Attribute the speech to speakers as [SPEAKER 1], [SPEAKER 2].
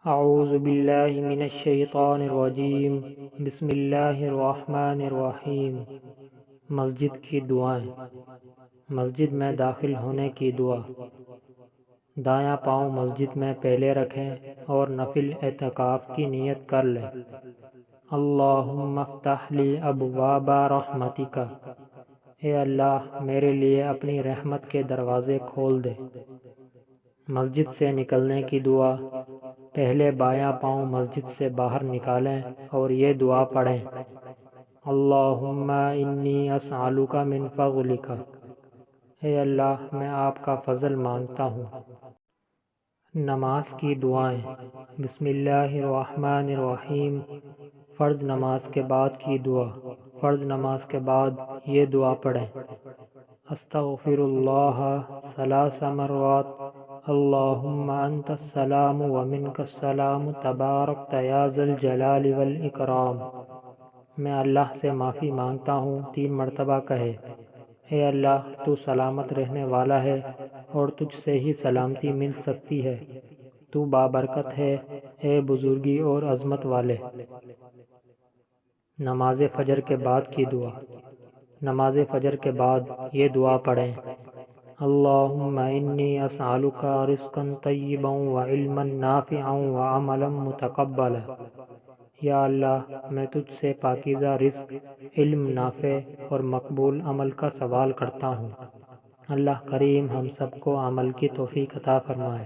[SPEAKER 1] اعوذ باللہ من الشیطان الرجیم بسم اللہ الرحمن الرحیم۔ مسجد کی دعائیں۔ مسجد میں داخل ہونے کی دعا۔ دایاں پاؤں مسجد میں پہلے رکھیں اور نفل اعتکاف کی نیت کر لیں۔ اللہم افتح لی ابواب رحمتک، اے اللہ میرے لیے اپنی رحمت کے دروازے کھول دے۔ مسجد سے نکلنے کی دعا۔ پہلے بایاں پاؤں مسجد سے باہر نکالیں اور یہ دعا پڑھیں: اللہم انی اسألک من فضلک، اے اللہ میں آپ کا فضل مانگتا ہوں۔ نماز کی دعائیں۔ بسم اللہ الرحمن الرحیم۔ فرض نماز کے بعد کی دعا۔ فرض نماز کے بعد یہ دعا پڑھیں: استغفر اللہ 3 مرات، اللہم انت السلام ومنک السلام تبارکت یا ذا الجلال والاکرام۔ میں اللہ سے معافی مانگتا ہوں 3 مرتبہ کہے: اے اللہ تو سلامت رہنے والا ہے اور تجھ سے ہی سلامتی مل سکتی ہے، تو بابرکت ہے، اے بزرگی اور عظمت والے۔ نماز فجر کے بعد کی دعا۔ نماز فجر کے بعد یہ دعا پڑھیں: اللہم انی اسألک رزقا طیبا وعلما نافعا وعملا متقبلا۔ یا اللہ میں تجھ سے پاکیزہ رزق، علم نافع اور مقبول عمل کا سوال کرتا ہوں۔ اللہ کریم ہم سب کو عمل کی توفیق عطا فرمائے۔